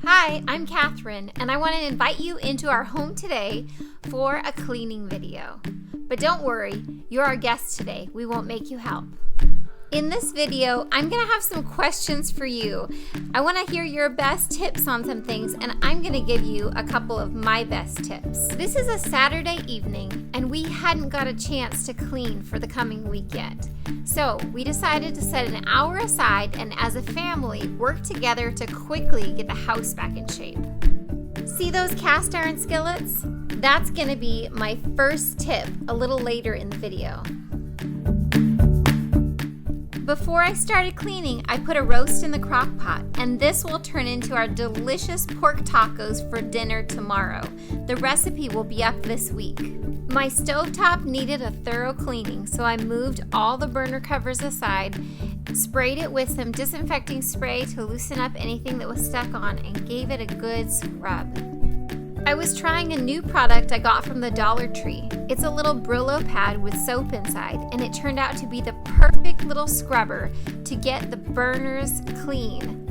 Hi, I'm Catherine, and I want to invite you into our home today for a cleaning video. But don't worry, you're our guest today. We won't make you help. In this video, I'm going to have some questions for you. I want to hear your best tips on some things, and I'm going to give you a couple of my best tips. This is a Saturday evening, and we hadn't got a chance to clean for the coming week yet. So we decided to set an hour aside and as a family work together to quickly get the house back in shape. See those cast iron skillets? That's going to be my first tip a little later in the video. Before I started cleaning, I put a roast in the crock pot, and this will turn into our delicious pork tacos for dinner tomorrow. The recipe will be up this week. My stovetop needed a thorough cleaning, so I moved all the burner covers aside, sprayed it with some disinfecting spray to loosen up anything that was stuck on, and gave it a good scrub. I was trying a new product I got from the Dollar Tree. It's a little Brillo pad with soap inside, and it turned out to be the perfect little scrubber to get the burners clean.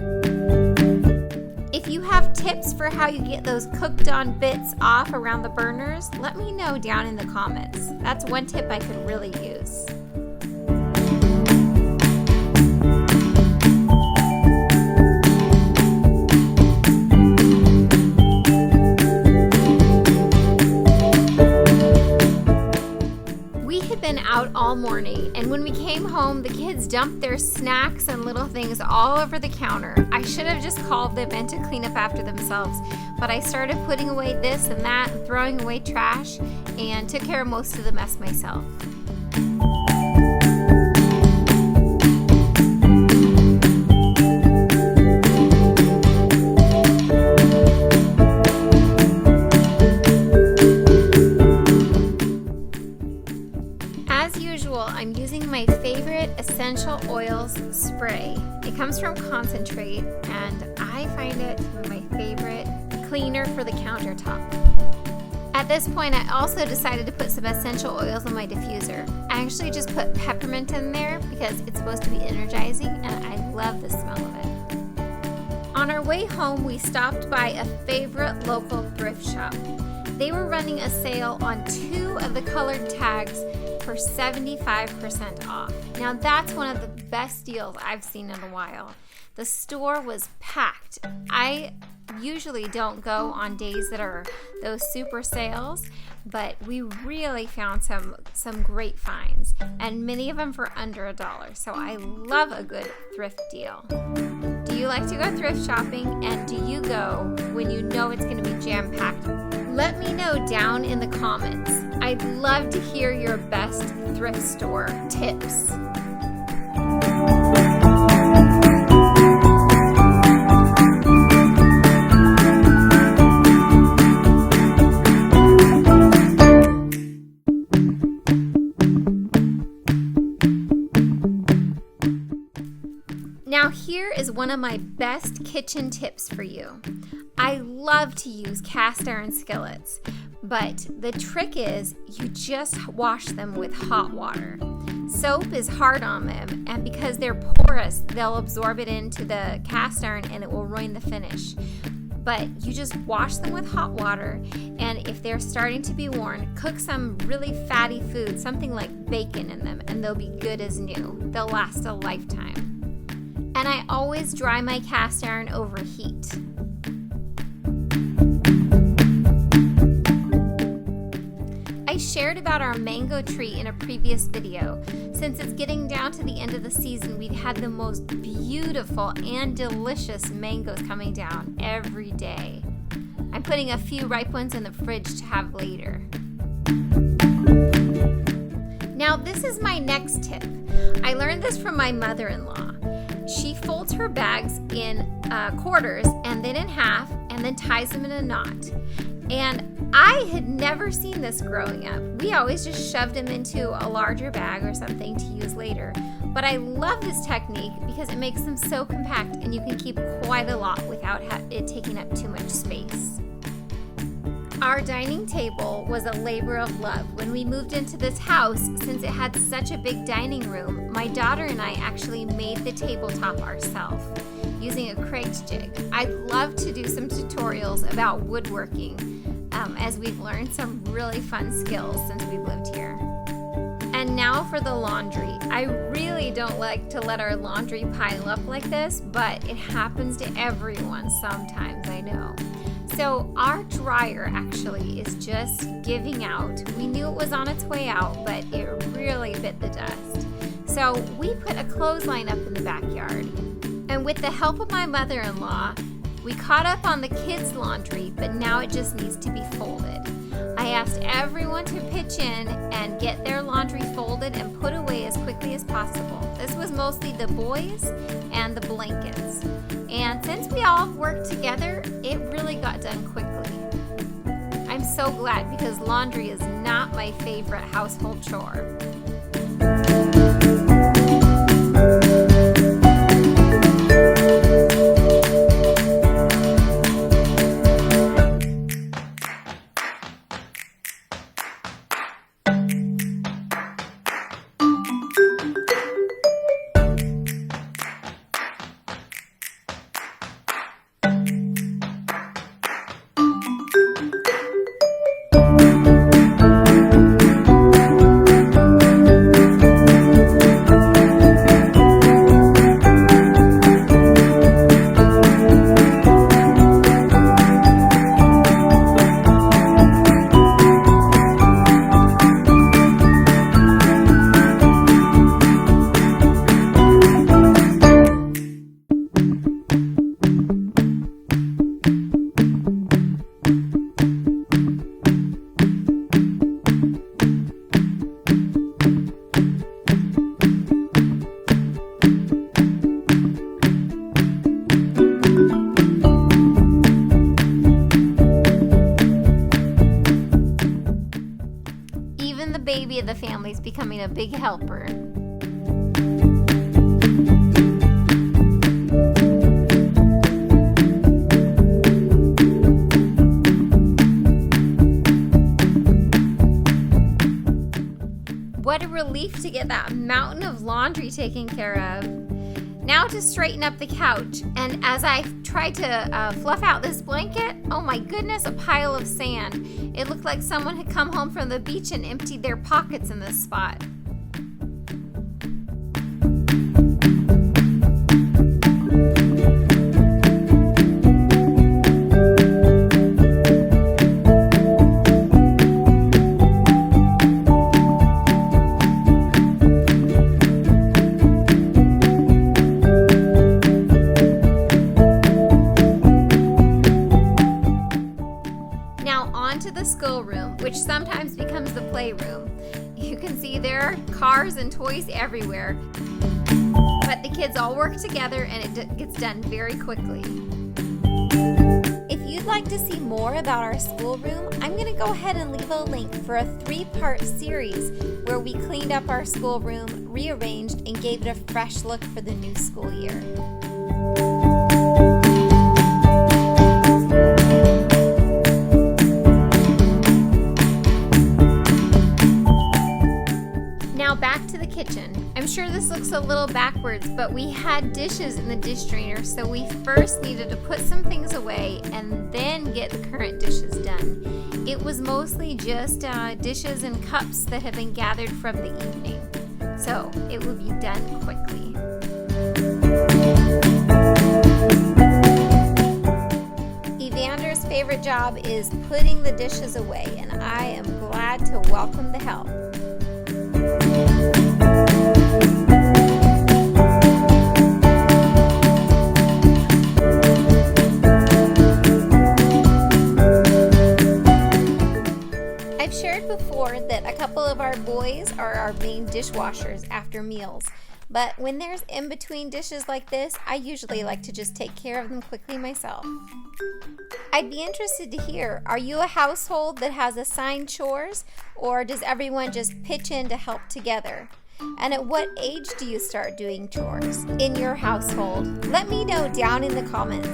If you have tips for how you get those cooked on bits off around the burners, let me know down in the comments. That's one tip I could really use. Out all morning, and when we came home, the kids dumped their snacks and little things all over the counter. I should have just called them in to clean up after themselves, but I started putting away this and that and throwing away trash and took care of most of the mess myself. I'm using my favorite essential oils spray. It comes from Concentrate, and I find it my favorite cleaner for the countertop. At this point, I also decided to put some essential oils on my diffuser. I actually just put peppermint in there because it's supposed to be energizing, and I love the smell of it. On our way home, we stopped by a favorite local thrift shop. They were running a sale on 2 of the colored tags for 75% off. Now that's one of the best deals I've seen in a while. The store was packed. I usually don't go on days that are those super sales, but we really found some great finds, and many of them for under $1. So I love a good thrift deal. Do you like to go thrift shopping, and do you go when you know it's going to be jam-packed? Let me know down in the comments. I'd love to hear your best thrift store tips. Now here is one of my best kitchen tips for you. I love to use cast iron skillets, but the trick is you just wash them with hot water. Soap is hard on them, and because they're porous, they'll absorb it into the cast iron and it will ruin the finish. But you just wash them with hot water, and if they're starting to be worn, cook some really fatty food, something like bacon in them, and they'll be good as new. They'll last a lifetime. And I always dry my cast iron over heat. I shared about our mango tree in a previous video. Since it's getting down to the end of the season, we've had the most beautiful and delicious mangoes coming down every day. I'm putting a few ripe ones in the fridge to have later. Now this is my next tip. I learned this from my mother-in-law. She folds her bags in quarters and then in half and then ties them in a knot. And I had never seen this growing up. We always just shoved them into a larger bag or something to use later. But I love this technique because it makes them so compact and you can keep quite a lot without it taking up too much space. Our dining table was a labor of love. When we moved into this house, since it had such a big dining room, my daughter and I actually made the tabletop ourselves. using a Craig's jig. I'd love to do some tutorials about woodworking as we've learned some really fun skills since we've lived here. And now for the laundry. I really don't like to let our laundry pile up like this, but it happens to everyone sometimes, I know. So our dryer actually is just giving out. We knew it was on its way out, but it really bit the dust. So we put a clothesline up in the backyard. And with the help of my mother-in-law, we caught up on the kids' laundry, but now it just needs to be folded. I asked everyone to pitch in and get their laundry folded and put away as quickly as possible. This was mostly the boys and the blankets. And since we all worked together, it really got done quickly. I'm so glad because laundry is not my favorite household chore. Baby of the family is becoming a big helper. What a relief to get that mountain of laundry taken care of. Now to straighten up the couch, and as I tried to fluff out this blanket, oh my goodness, a pile of sand. It looked like someone had come home from the beach and emptied their pockets in this spot. The schoolroom, which sometimes becomes the playroom. You can see there are cars and toys everywhere, but the kids all work together and it gets done very quickly. If you'd like to see more about our schoolroom, I'm going to go ahead and leave a link for a 3-part series where we cleaned up our schoolroom, rearranged, and gave it a fresh look for the new school year. Back to the kitchen. I'm sure this looks a little backwards, but we had dishes in the dish drainer, so we first needed to put some things away and then get the current dishes done. It was mostly just dishes and cups that had been gathered from the evening, so it would be done quickly. Evander's favorite job is putting the dishes away, and I am glad to welcome the help. I've shared before that a couple of our boys are our main dishwashers after meals, but when there's in-between dishes like this, I usually like to just take care of them quickly myself. I'd be interested to hear, are you a household that has assigned chores, or does everyone just pitch in to help together? And at what age do you start doing chores in your household? Let me know down in the comments.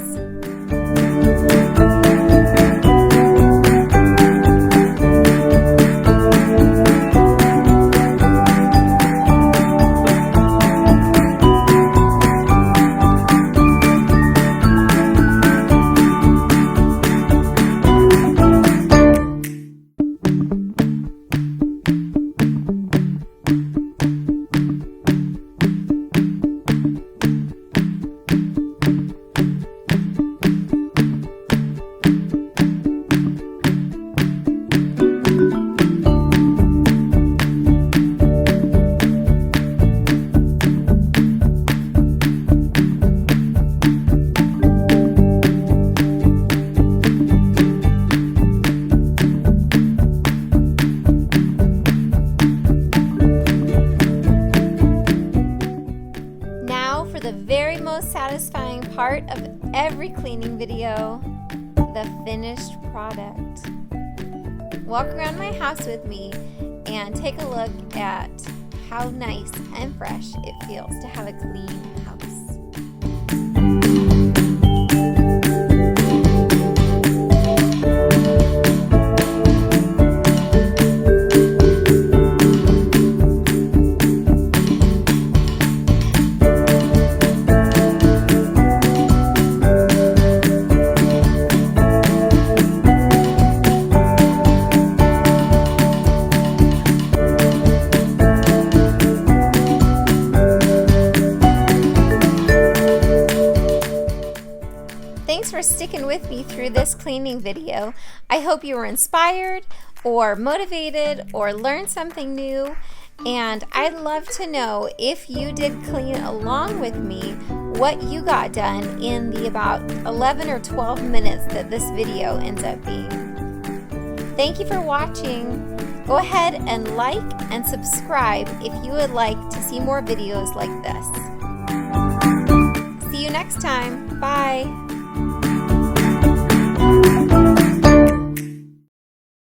cleaning video, the finished product. Walk around my house with me and take a look at how nice and fresh it feels to have a clean house. Thanks for sticking with me through this cleaning video. I hope you were inspired or motivated or learned something new. And I'd love to know, if you did clean along with me, what you got done in the about 11 or 12 minutes that this video ends up being. Thank you for watching. Go ahead and like and subscribe if you would like to see more videos like this. See you next time. Bye.